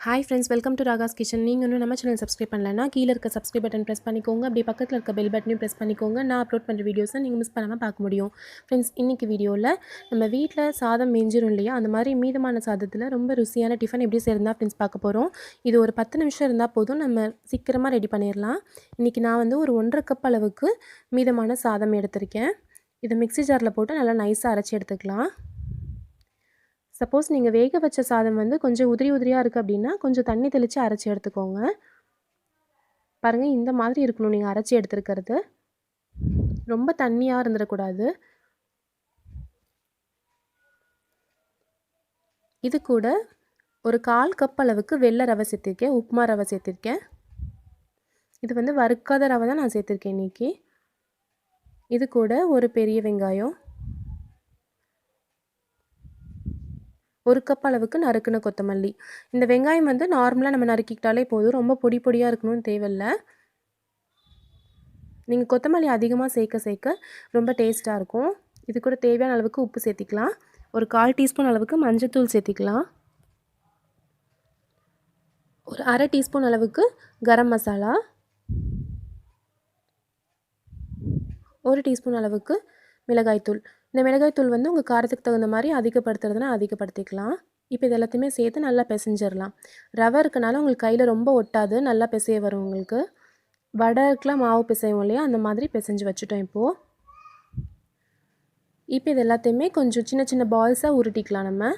Hi friends, welcome to Ragas kitchen. நீங்க இன்னும் நம்ம சேனல் சப்ஸ்கிரைப் பண்ணலனா கீழ இருக்க சப்ஸ்கிரைப் பட்டன் பிரஸ் பண்ணிக்கோங்க. அப்படியே பக்கத்துல இருக்க பெல் பட்டனையும் பிரஸ் பண்ணிக்கோங்க. நான் அப்லோட் பண்ற வீடியோஸை நீங்க மிஸ் பண்ணாம பார்க்க முடியும். फ्रेंड्स, இன்னைக்கு வீடியோல நம்ம வீட்ல சாதம் மீஞ்சிரும் இல்லையா, அந்த மாதிரி மீதமான சாதத்துல ரொம்ப ருசியான டிஃபன் எப்படி செய்யறதுனா फ्रेंड्स பார்க்க போறோம். இது ஒரு 10 நிமிஷம் இருந்தா போதும், நம்ம சீக்கிரமா ரெடி பண்ணிரலாம். இன்னைக்கு நான் வந்து ஒரு 1.5 கப் அளவுக்கு மீதமான சாதம் எடுத்துர்க்கேன். இத மிக்ஸி ஜார்ல போட்டு நல்லா நைஸா அரைச்சு எடுத்துக்கலாம். சப்போஸ் நீங்கள் வேக வச்ச சாதம் வந்து கொஞ்சம் உதிரி உதிரியாக இருக்குது அப்படின்னா கொஞ்சம் தண்ணி தெளித்து அரைச்சி எடுத்துக்கோங்க. பாருங்கள், இந்த மாதிரி இருக்கணும் நீங்கள் அரைச்சி எடுத்துருக்கிறது. ரொம்ப தண்ணியாக இருந்துடக்கூடாது. இது கூட ஒரு 1/4 கப் அளவுக்கு வெள்ளை ரவை சேர்த்திருக்கேன், உப்புமா ரவை சேர்த்திருக்கேன். இது வந்து வறுக்காத ரவை தான் நான் சேர்த்திருக்கேன் இன்றைக்கி. இது கூட ஒரு பெரிய வெங்காயம், 1 கப் அளவுக்கு நறுக்குன கொத்தமல்லி. இந்த வெங்காயம் வந்து நார்மலாக நம்ம நறுக்கிக்கிட்டாலே போதும், ரொம்ப பொடி பொடியாக இருக்கணும்னு தேவையில்லை. நீங்கள் கொத்தமல்லி அதிகமாக சேர்க்க ரொம்ப டேஸ்ட்டாக இருக்கும். இது கூட தேவையான அளவுக்கு உப்பு சேர்த்திக்கலாம். ஒரு 1/4 டீஸ்பூன் அளவுக்கு மஞ்சள்தூள் சேர்த்திக்கலாம். ஒரு 1/2 டீஸ்பூன் அளவுக்கு கரம் மசாலா, 1 டீஸ்பூன் அளவுக்கு மிளகாய்த்தூள். இந்த மிளகாய்த்தூள் வந்து உங்கள் காரத்துக்கு தகுந்த மாதிரி அதிகப்படுத்துறதுனா அதிகப்படுத்திக்கலாம். இப்போ இது எல்லாத்தையுமே சேர்த்து நல்லா பிசைஞ்சிடலாம். ரவை இருக்கனால உங்களுக்கு கையில் ரொம்ப ஒட்டாது, நல்லா பிசைய வரும் உங்களுக்கு. வடைக்கெலாம் மாவு பிசையும் இல்லையா, அந்த மாதிரி பிசைஞ்சு வச்சுட்டோம் இப்போது. இப்போ இது எல்லாத்தையுமே கொஞ்சம் சின்ன சின்ன பால்ஸாக உருட்டிக்கலாம். நம்ம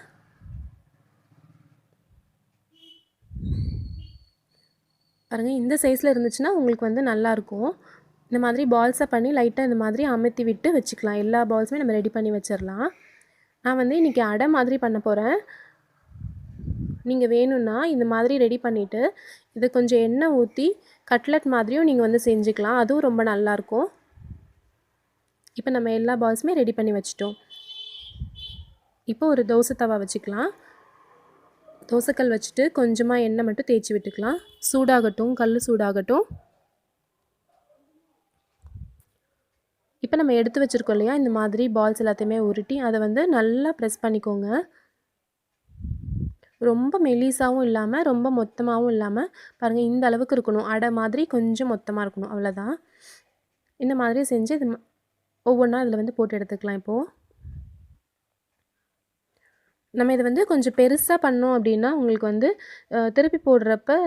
பாருங்கள், இந்த சைஸில் இருந்துச்சுன்னா உங்களுக்கு வந்து நல்லாயிருக்கும். இந்த மாதிரி பால்ஸாக பண்ணி லைட்டாக இந்த மாதிரி அமுத்தி விட்டு வச்சுக்கலாம். எல்லா பால்ஸுமே நம்ம ரெடி பண்ணி வச்சிடலாம். நான் வந்து இன்றைக்கி அடை மாதிரி பண்ண போகிறேன். நீங்கள் வேணும்னா இந்த மாதிரி ரெடி பண்ணிவிட்டு இதை கொஞ்சம் எண்ணெய் ஊற்றி கட்லெட் மாதிரியும் நீங்கள் வந்து செஞ்சுக்கலாம். அதுவும் ரொம்ப நல்லாயிருக்கும். இப்போ நம்ம எல்லா பால்ஸுமே ரெடி பண்ணி வச்சிட்டோம். இப்போ ஒரு தோசை தவா வச்சுக்கலாம். தோசைக்கல் வச்சுட்டு கொஞ்சமாக எண்ணெய் மட்டும் தேய்ச்சி விட்டுக்கலாம். சூடாகட்டும், கல் சூடாகட்டும். இப்போ நம்ம எடுத்து வச்சுருக்கோம் இல்லையா, இந்த மாதிரி பால்ஸ் எல்லாத்தையுமே உருட்டி அதை வந்து நல்லா ப்ரெஸ் பண்ணிக்கோங்க. ரொம்ப மெலிசாவும் இல்லாமல் ரொம்ப மொத்தமாகவும் இல்லாமல் பாருங்கள், இந்த அளவுக்கு இருக்கணும். அடை மாதிரி கொஞ்சம் மொத்தமாக இருக்கணும், அவ்வளோதான். இந்த மாதிரி செஞ்சு இது ஒவ்வொன்றா இதில் வந்து போட்டு எடுத்துக்கலாம். இப்போது நம்ம இதை வந்து கொஞ்சம் பெருசாக பண்ணோம் அப்படின்னா உங்களுக்கு வந்து திருப்பி போடுறப்ப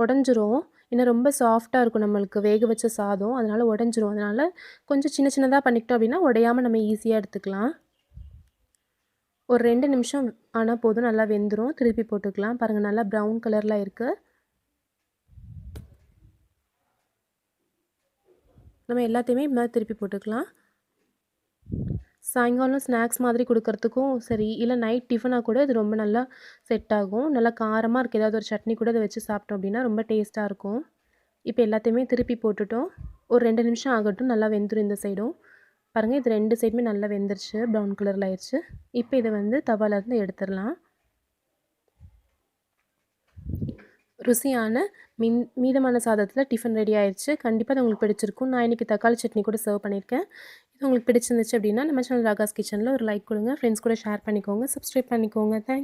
உடஞ்சிரும். ஏன்னா ரொம்ப சாஃப்டாக இருக்கும் நம்மளுக்கு வேக வச்ச சாதம், அதனால் உடஞ்சிரும். அதனால் கொஞ்சம் சின்ன சின்னதாக பண்ணிக்கிட்டோம் அப்படின்னா உடையாமல் நம்ம ஈஸியாக எடுத்துக்கலாம். ஒரு 2 நிமிஷம் ஆனால் போதும், நல்லா வெந்துடும். திருப்பி போட்டுக்கலாம். பாருங்கள், நல்லா ப்ரௌன் கலரில் இருக்குது. நம்ம எல்லாத்தையுமே இது மாதிரி திருப்பி போட்டுக்கலாம். சாயங்காலம் ஸ்நாக்ஸ் மாதிரி கொடுக்கறதுக்கும் சரி, இல்லை நைட் டிஃபனாக கூட இது ரொம்ப நல்லா செட் ஆகும். நல்லா காரமாக இருக்குது. ஏதாவது ஒரு சட்னி கூட இதை வச்சு சாப்பிட்டோம் அப்படின்னா ரொம்ப டேஸ்ட்டாக இருக்கும். இப்போ எல்லாத்தையுமே திருப்பி போட்டுட்டோம். ஒரு 2 நிமிஷம் ஆகட்டும், நல்லா வெந்துடும் இந்த சைடும். பாருங்கள், இது 2 சைடுமே நல்லா வெந்துருச்சு, ப்ரௌன் கலரில் ஆயிடுச்சு. இப்போ இதை வந்து தவாலேருந்து எடுத்துடலாம். ருசியான மீதமான சாதத்தில் டிஃபன் ரெடி ஆயிடுச்சு. கண்டிப்பாக அது உங்களுக்கு பிடிச்சிருக்கும். நான் இன்றைக்கி தக்காளி சட்னி கூட சர்வ் பண்ணியிருக்கேன். இது உங்களுக்கு பிடிச்சிருந்துச்சு அப்படின்னா நம்ம சேனல் ராகாஸ் கிச்சனில் ஒரு லைக் கொடுங்க. ஃப்ரெண்ட்ஸ் கூட ஷேர் பண்ணிக்கோங்க, சப்ஸ்கிரைப் பண்ணிக்கோங்க. தேங்க்ஸ்.